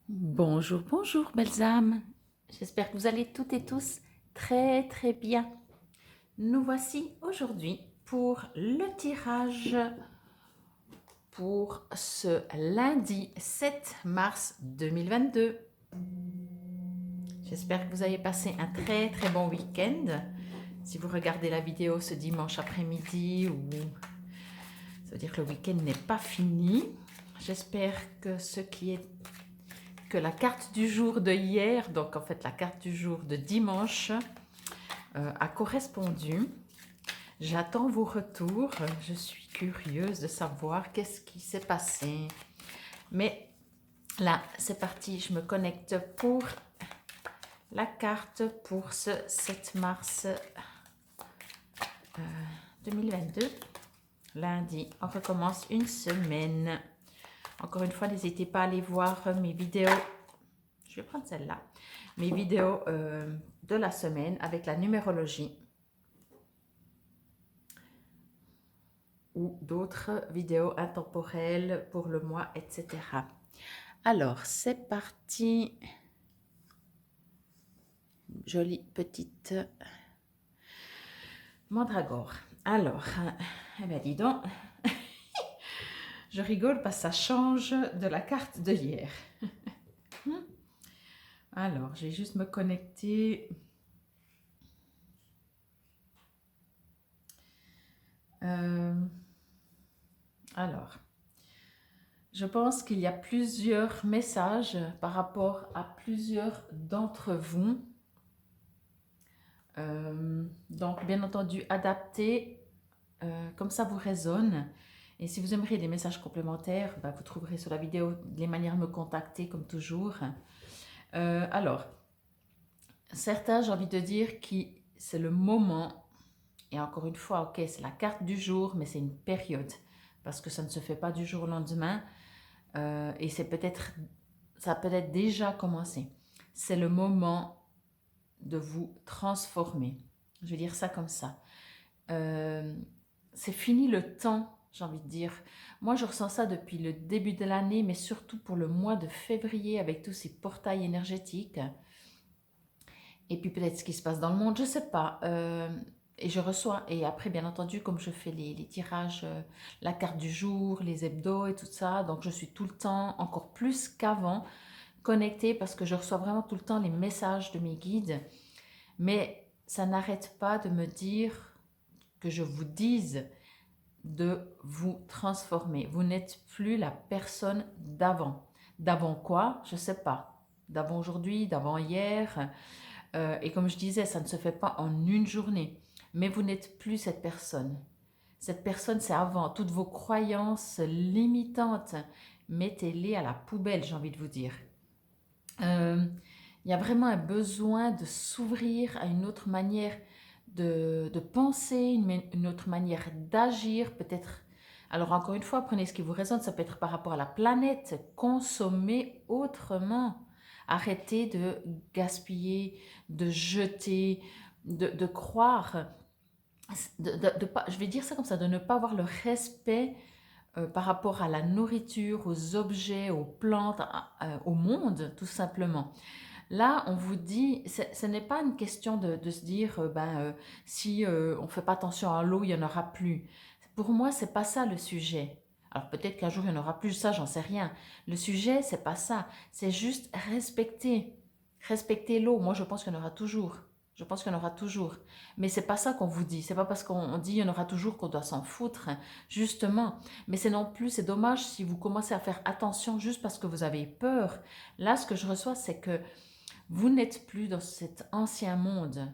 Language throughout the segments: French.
Bonjour, bonjour, belles âmes. J'espère que vous allez toutes et tous très très bien. Nous voici aujourd'hui pour le tirage pour ce lundi 7 mars 2022. J'espère que vous avez passé un très très bon week-end. Si vous regardez la vidéo ce dimanche après-midi, ou ça veut dire que le week-end n'est pas fini. J'espère que que la carte du jour de hier, donc en fait la carte du jour de dimanche, a correspondu. J'attends vos retours. Je suis curieuse de savoir qu'est-ce qui s'est passé. Mais là, c'est parti. Je me connecte pour la carte pour ce 7 mars 2022. Lundi, on recommence une semaine. Encore une fois, n'hésitez pas à aller voir mes vidéos. Je vais prendre celle-là. Mes vidéos de la semaine avec la numérologie. Ou d'autres vidéos intemporelles pour le mois, etc. Alors, c'est parti. Jolie petite mandragore. Alors, eh bien dis donc, je rigole parce que ça change de la carte de hier. Alors, je vais juste me connecter. Alors, je pense qu'il y a plusieurs messages par rapport à plusieurs d'entre vous. Donc, bien entendu, adaptez comme ça vous résonne. Et si vous aimeriez des messages complémentaires, bah, vous trouverez sur la vidéo les manières de me contacter comme toujours. Alors, certains, j'ai envie de dire que c'est le moment, et encore une fois, ok, c'est la carte du jour, mais c'est une période, parce que ça ne se fait pas du jour au lendemain, et ça a peut-être déjà commencé. C'est le moment de vous transformer. Je vais dire ça comme ça. C'est fini le temps, j'ai envie de dire. Moi, je ressens ça depuis le début de l'année, mais surtout pour le mois de février avec tous ces portails énergétiques. Et puis peut-être ce qui se passe dans le monde, je ne sais pas. Et je reçois, et après bien entendu, comme je fais les tirages, la carte du jour, les hebdos et tout ça, donc je suis tout le temps, encore plus qu'avant, connectée parce que je reçois vraiment tout le temps les messages de mes guides. Mais ça n'arrête pas de me dire que je vous dise de vous transformer. Vous n'êtes plus la personne d'avant. D'avant quoi? Je ne sais pas. D'avant aujourd'hui, d'avant hier. Et comme je disais, ça ne se fait pas en une journée. Mais vous n'êtes plus cette personne. Cette personne, c'est avant. Toutes vos croyances limitantes, mettez-les à la poubelle, j'ai envie de vous dire. Il y a vraiment un besoin de s'ouvrir à une autre manière de penser, une autre manière d'agir, peut-être. Alors encore une fois, prenez ce qui vous résonne, ça peut être par rapport à la planète, consommer autrement. Arrêtez de gaspiller, de jeter, de croire, pas, je vais dire ça comme ça, de ne pas avoir le respect par rapport à la nourriture, aux objets, aux plantes, au monde, tout simplement. Là, on vous dit, ce n'est pas une question de se dire, si on ne fait pas attention à l'eau, il n'y en aura plus. Pour moi, c'est pas ça le sujet. Alors peut-être qu'un jour il n'y en aura plus, ça, j'en sais rien. Le sujet, c'est pas ça. C'est juste respecter l'eau. Moi, je pense qu'il y en aura toujours. Je pense qu'il y en aura toujours. Mais c'est pas ça qu'on vous dit. C'est pas parce qu'on dit il y en aura toujours qu'on doit s'en foutre, hein, justement. Mais c'est non plus, c'est dommage si vous commencez à faire attention juste parce que vous avez peur. Là, ce que je reçois, c'est que vous n'êtes plus dans cet ancien monde.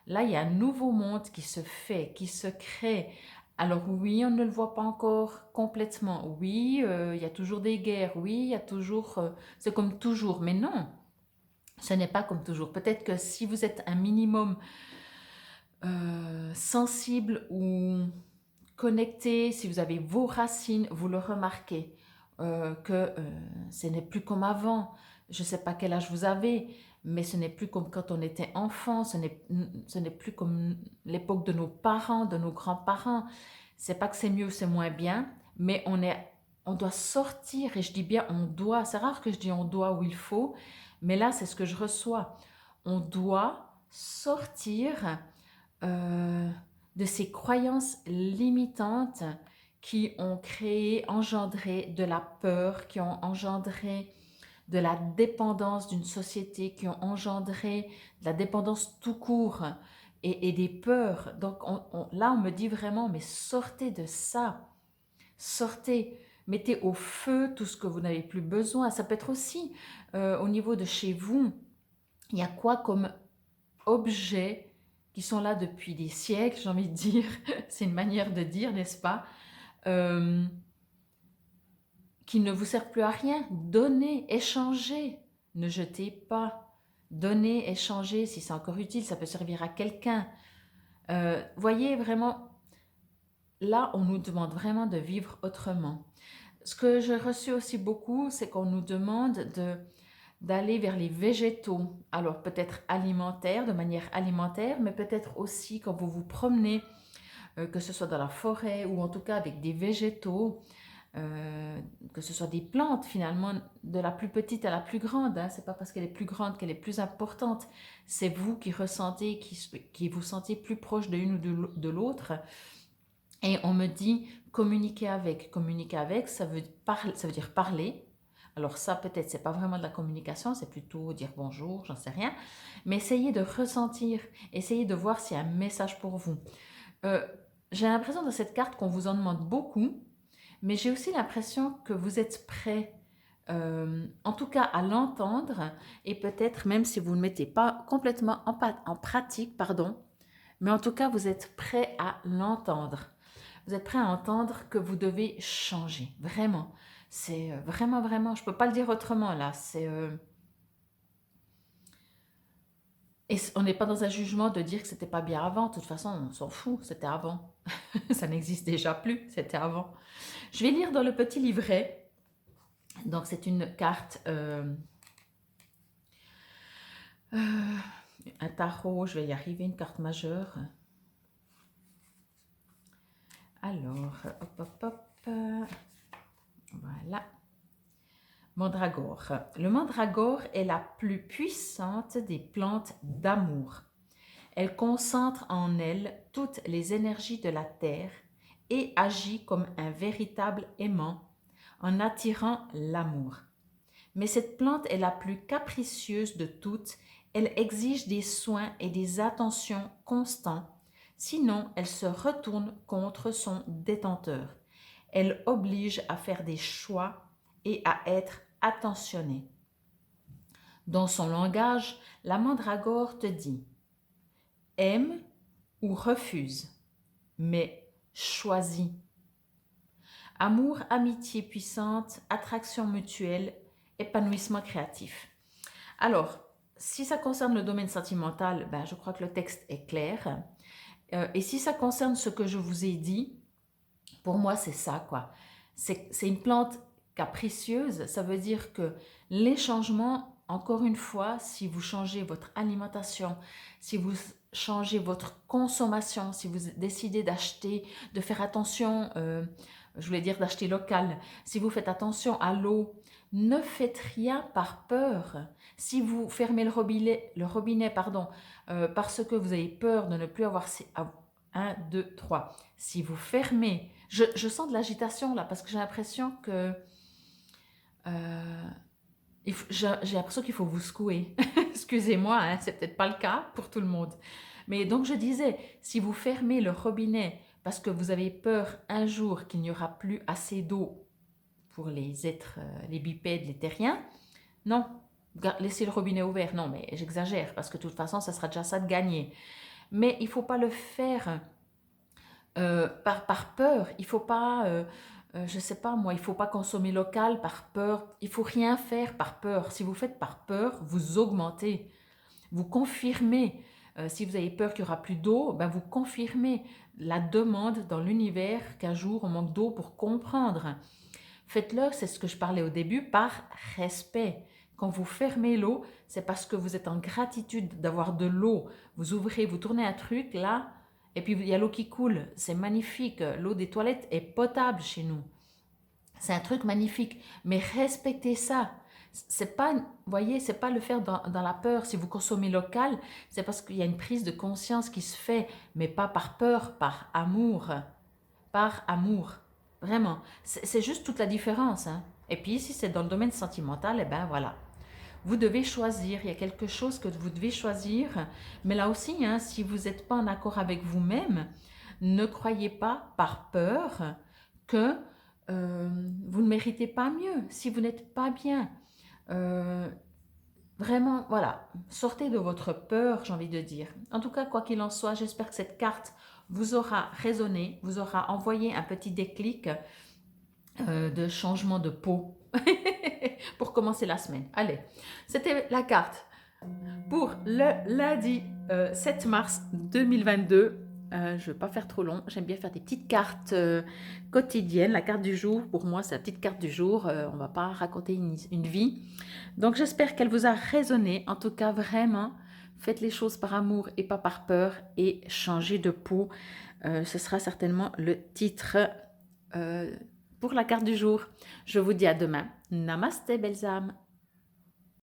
Là, il y a un nouveau monde qui se fait, qui se crée. Alors oui, on ne le voit pas encore complètement. Oui, il y a toujours des guerres. Oui, il y a toujours... c'est comme toujours. Mais non, ce n'est pas comme toujours. Peut-être que si vous êtes un minimum sensible ou connecté, si vous avez vos racines, vous le remarquez. Que ce n'est plus comme avant. Je ne sais pas quel âge vous avez, mais ce n'est plus comme quand on était enfant, ce n'est plus comme l'époque de nos parents, de nos grands-parents. C'est pas que c'est mieux ou c'est moins bien, mais on est on doit sortir, et je dis bien on doit, c'est rare que je dis on doit ou il faut, mais là c'est ce que je reçois. On doit sortir euh, de ces croyances limitantes qui ont créé, engendré de la peur, qui ont engendré de la dépendance d'une société, qui ont engendré de la dépendance tout court et des peurs. Donc là, on me dit vraiment, mais sortez de ça, sortez, mettez au feu tout ce que vous n'avez plus besoin. Ça peut être aussi au niveau de chez vous, il y a quoi comme objets qui sont là depuis des siècles, j'ai envie de dire, c'est une manière de dire, n'est-ce pas, euh, qui ne vous servent plus à rien. Donnez, échangez, ne jetez pas. Donnez, échangez, si c'est encore utile, ça peut servir à quelqu'un. Voyez vraiment, là, on nous demande vraiment de vivre autrement. Ce que j'ai reçu aussi beaucoup, c'est qu'on nous demande d'aller vers les végétaux. Alors peut-être alimentaire, de manière alimentaire, mais peut-être aussi quand vous vous promenez, que ce soit dans la forêt ou en tout cas avec des végétaux, que ce soit des plantes finalement, de la plus petite à la plus grande. Hein. C'est pas parce qu'elle est plus grande qu'elle est plus importante. C'est vous qui ressentez, qui vous sentez plus proche de l'une ou de l'autre. Et on me dit communiquer avec. Communiquer avec, ça veut dire parler. Alors ça, peut-être, c'est pas vraiment de la communication, c'est plutôt dire bonjour, j'en sais rien. Mais essayez de ressentir, essayez de voir s'il y a un message pour vous. J'ai l'impression dans cette carte qu'on vous en demande beaucoup, mais j'ai aussi l'impression que vous êtes prêt, en tout cas à l'entendre, et peut-être même si vous ne mettez pas complètement en pratique, pardon, mais en tout cas vous êtes prêt à l'entendre. Vous êtes prêt à entendre que vous devez changer, vraiment. C'est vraiment, vraiment, je ne peux pas le dire autrement là, et on n'est pas dans un jugement de dire que c'était pas bien avant, de toute façon on s'en fout, c'était avant. Ça n'existe déjà plus, c'était avant. Je vais lire dans le petit livret. Donc c'est une carte, un tarot, je vais y arriver, une carte majeure. Alors, hop, hop, hop, voilà. Mandragore. Le mandragore est la plus puissante des plantes d'amour. Elle concentre en elle toutes les énergies de la terre et agit comme un véritable aimant en attirant l'amour. Mais cette plante est la plus capricieuse de toutes. Elle exige des soins et des attentions constants, sinon elle se retourne contre son détenteur. Elle oblige à faire des choix et à être attentionnée. Dans son langage, la mandragore te dit « aime ou refuse, mais choisis ». Amour, amitié puissante, attraction mutuelle, épanouissement créatif. Alors, si ça concerne le domaine sentimental, ben, je crois que le texte est clair. Et si ça concerne ce que je vous ai dit, pour moi, c'est ça, quoi. C'est une plante capricieuse. Ça veut dire que les changements, encore une fois, si vous changez votre alimentation, si vous changez votre consommation, si vous décidez d'acheter, de faire attention, je voulais dire d'acheter local, si vous faites attention à l'eau, ne faites rien par peur. Si vous fermez le robinet parce que vous avez peur de ne plus avoir 1, 2, 3. Si vous fermez, je sens de l'agitation là parce que j'ai l'impression que j'ai l'impression qu'il faut vous secouer. Excusez-moi, hein, c'est peut-être pas le cas pour tout le monde. Mais donc je disais, si vous fermez le robinet parce que vous avez peur un jour qu'il n'y aura plus assez d'eau pour les êtres, les bipèdes, les terriens, non, laissez le robinet ouvert. Non, mais j'exagère parce que de toute façon, ça sera déjà ça de gagner. Mais il ne faut pas le faire par peur. Il ne faut pas, je ne sais pas moi, il ne faut pas consommer local par peur. Il ne faut rien faire par peur. Si vous faites par peur, vous augmentez, vous confirmez. Si vous avez peur qu'il n'y aura plus d'eau, ben vous confirmez la demande dans l'univers qu'un jour on manque d'eau pour comprendre. Faites-le, c'est ce que je parlais au début, par respect. Quand vous fermez l'eau, c'est parce que vous êtes en gratitude d'avoir de l'eau. Vous ouvrez, vous tournez un truc là, et puis il y a l'eau qui coule. C'est magnifique. L'eau des toilettes est potable chez nous. C'est un truc magnifique, mais respectez ça. C'est pas, vous voyez, c'est pas le faire dans la peur. Si vous consommez local, c'est parce qu'il y a une prise de conscience qui se fait, mais pas par peur, par amour. Par amour. Vraiment. C'est juste toute la différence, hein. Et puis, si c'est dans le domaine sentimental, eh ben voilà. Vous devez choisir. Il y a quelque chose que vous devez choisir. Mais là aussi, hein, si vous n'êtes pas en accord avec vous-même, ne croyez pas par peur que vous ne méritez pas mieux. Si vous n'êtes pas bien, euh, vraiment, voilà, sortez de votre peur, j'ai envie de dire. En tout cas, quoi qu'il en soit, j'espère que cette carte vous aura résonné, vous aura envoyé un petit déclic de changement de peau pour commencer la semaine. Allez, c'était la carte pour le lundi 7 mars 2022. Je ne vais pas faire trop long. J'aime bien faire des petites cartes quotidiennes. La carte du jour, pour moi, c'est la petite carte du jour. On ne va pas raconter une vie. Donc, j'espère qu'elle vous a résonné. En tout cas, vraiment, faites les choses par amour et pas par peur et changez de peau. Ce sera certainement le titre pour la carte du jour. Je vous dis à demain. Namasté, belles âmes.